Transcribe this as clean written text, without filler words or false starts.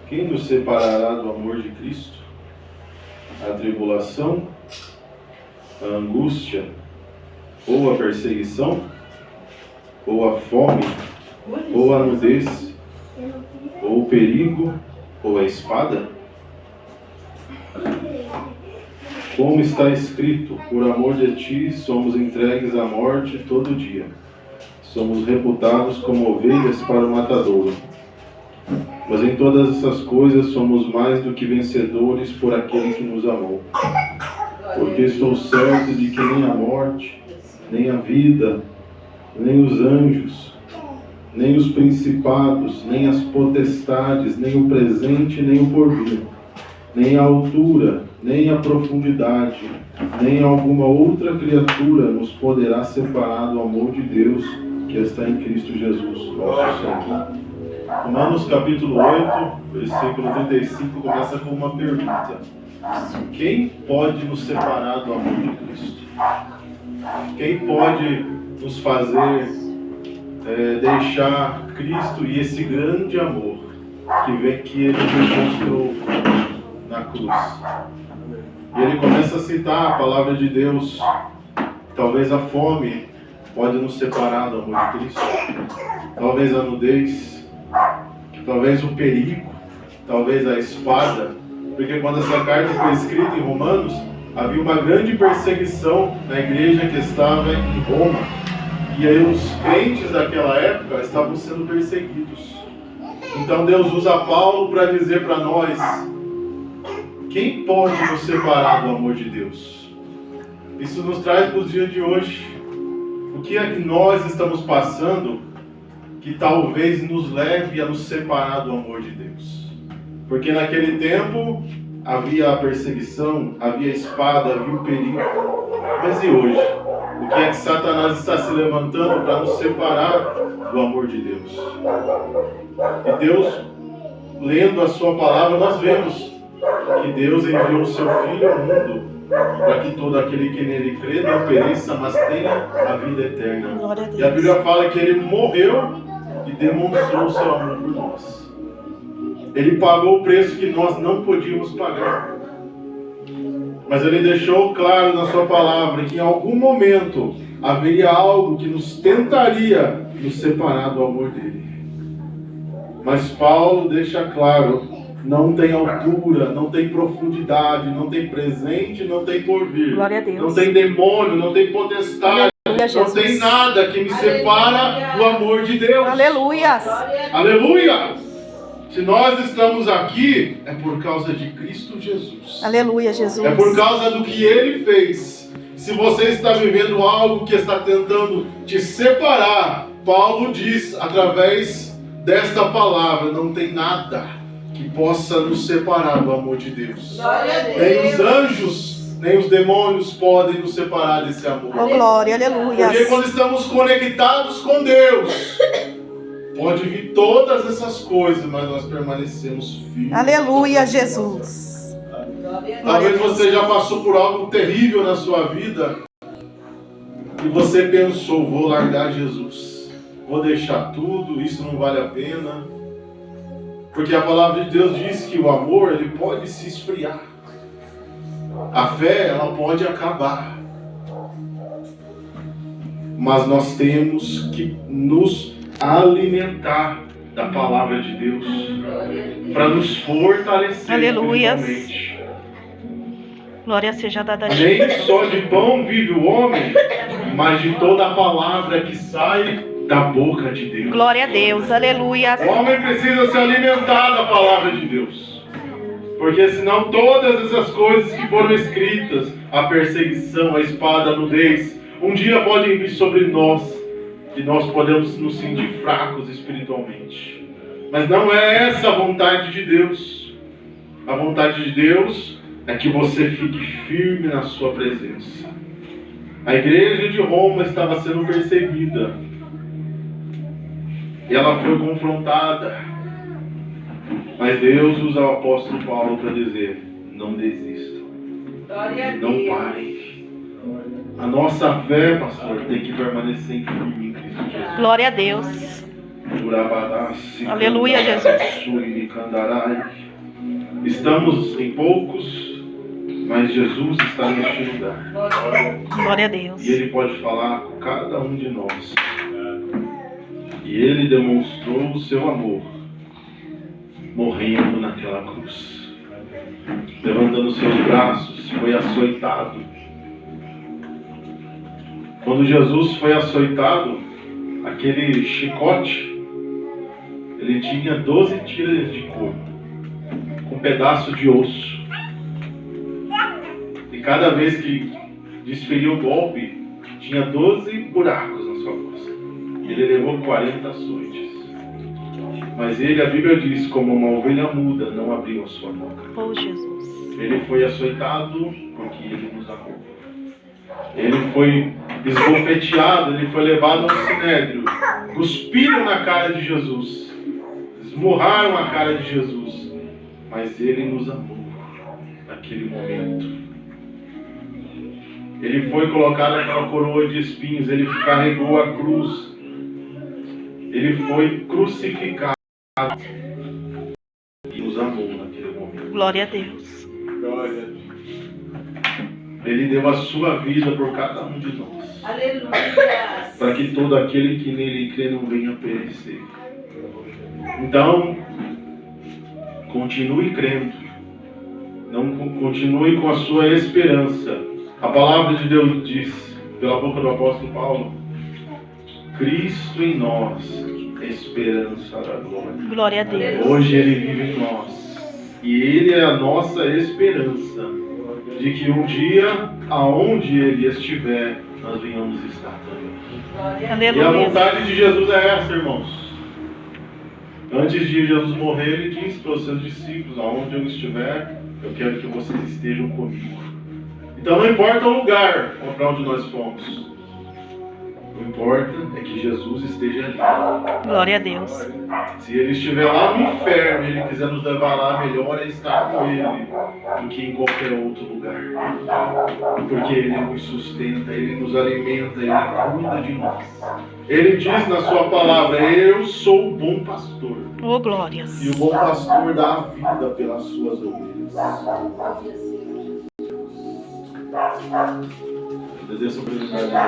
Quem nos separará do amor de Cristo? A tribulação, a angústia, ou a perseguição, ou a fome, ou a nudez, ou o perigo, ou a espada? Como está escrito, por amor de ti somos entregues à morte todo dia. Somos reputados como ovelhas para o matadouro. Mas em todas essas coisas somos mais do que vencedores por aquele que nos amou. Porque estou certo de que nem a morte, nem a vida, nem os anjos, nem os principados, nem as potestades, nem o presente, nem o porvir, nem a altura, nem a profundidade, nem alguma outra criatura nos poderá separar do amor de Deus que está em Cristo Jesus, nosso Senhor. Romanos capítulo 8, versículo 35, começa com uma pergunta. Quem pode nos separar do amor de Cristo? Quem pode nos fazer deixar Cristo e esse grande amor que Ele demonstrou na cruz? E ele começa a citar a palavra de Deus. Talvez a fome pode nos separar do amor de Cristo. Talvez a nudez. Talvez o perigo. Talvez a espada. Porque quando essa carta foi escrita em Romanos, havia uma grande perseguição na igreja que estava em Roma. E aí os crentes daquela época estavam sendo perseguidos. Então Deus usa Paulo para dizer para nós: quem pode nos separar do amor de Deus? Isso nos traz para os dias de hoje. O que é que nós estamos passando que talvez nos leve a nos separar do amor de Deus? Porque naquele tempo havia a perseguição, havia a espada, havia o perigo. Mas e hoje? O que é que Satanás está se levantando para nos separar do amor de Deus? E Deus, lendo a sua palavra, nós vemos que Deus enviou o seu Filho ao mundo para que todo aquele que nele crê não pereça, mas tenha a vida eterna. E a Bíblia fala que Ele morreu e demonstrou o seu amor por nós. Ele pagou o preço que nós não podíamos pagar. Mas Ele deixou claro na sua palavra que em algum momento haveria algo que nos tentaria nos separar do amor dele. Mas Paulo deixa claro: não tem altura, não tem profundidade, não tem presente, não tem porvir. Glória a Deus. Não tem demônio, não tem potestade, Aleluia, não tem nada que me separa do amor de Deus. Aleluia. Aleluia! Se nós estamos aqui, é por causa de Cristo Jesus. Aleluia, Jesus. É por causa do que Ele fez. Se você está vivendo algo que está tentando te separar, Paulo diz, através desta palavra, não tem nada que possa nos separar do amor de Deus. Nem os anjos, nem os demônios podem nos separar desse amor. Oh, glória, aleluia. Porque quando estamos conectados com Deus, pode vir todas essas coisas, mas nós permanecemos firmes. Aleluia, Jesus. Talvez você já passou por algo terrível na sua vida e você pensou: vou largar Jesus, vou deixar tudo, isso não vale a pena. Porque a palavra de Deus diz que o amor, ele pode se esfriar. A fé, ela pode acabar. Mas nós temos que nos alimentar da palavra de Deus para nos fortalecer. Aleluia. Espiritualmente. Glória seja dada a Nem Deus. só de pão vive o homem, mas de toda a palavra que sai da boca de Deus. Glória a Deus, aleluia. O homem precisa se alimentar da palavra de Deus. Porque senão todas essas coisas que foram escritas, a perseguição, a espada, a nudez, um dia podem vir sobre nós e nós podemos nos sentir fracos espiritualmente. Mas não é essa a vontade de Deus. A vontade de Deus é que você fique firme na sua presença. A igreja de Roma estava sendo perseguida. E ela foi confrontada. Mas Deus usa o apóstolo Paulo para dizer: não desistam. Não parem. A nossa fé, pastor, tem que permanecer firme em Cristo Jesus. Glória a Deus. Aleluia, Jesus. Estamos em poucos, mas Jesus está neste lugar. Glória a Deus. E Ele pode falar com cada um de nós. E Ele demonstrou o seu amor, morrendo naquela cruz. Levantando seus braços, foi açoitado. Quando Jesus foi açoitado, aquele chicote, ele tinha 12 tiras de couro, com um pedaço de osso. E cada vez que desferia o golpe, tinha 12 buracos na sua costa. Ele levou 40 açoites. Mas ele, a Bíblia diz, como uma ovelha muda, não abriu a sua boca. Oh, Jesus. Ele foi açoitado porque ele nos amou. Ele foi esbofeteado, ele foi levado ao sinédrio. Cuspiram na cara de Jesus. Esmurraram a cara de Jesus. Mas ele nos amou naquele momento. Ele foi colocado naquela coroa de espinhos. Ele carregou a cruz. Ele foi crucificado. E nos amou naquele momento. Glória a Deus. Ele deu a sua vida por cada um de nós. Aleluia. Para que todo aquele que nele crê não venha perecer. Então, continue crendo. Não continue com a sua esperança. A palavra de Deus diz, pela boca do apóstolo Paulo, Cristo em nós, esperança da glória. Glória a Deus. Hoje Ele vive em nós. E Ele é a nossa esperança de que um dia, aonde Ele estiver, nós venhamos estar também. E a Aleluia. vontade de Jesus é essa, irmãos. Antes de Jesus morrer, Ele disse para os seus discípulos, aonde eu estiver, eu quero que vocês estejam comigo. Então não importa o lugar para onde nós fomos. O que importa é que Jesus esteja ali. Glória a Deus. Se Ele estiver lá no inferno e Ele quiser nos levar lá, melhor é estar com Ele do que em qualquer outro lugar. Porque Ele nos sustenta, Ele nos alimenta, Ele cuida de nós. Ele diz na sua palavra, eu sou o bom pastor. Oh, glórias. E o bom pastor dá a vida pelas suas ovelhas. Agradeço a oportunidade.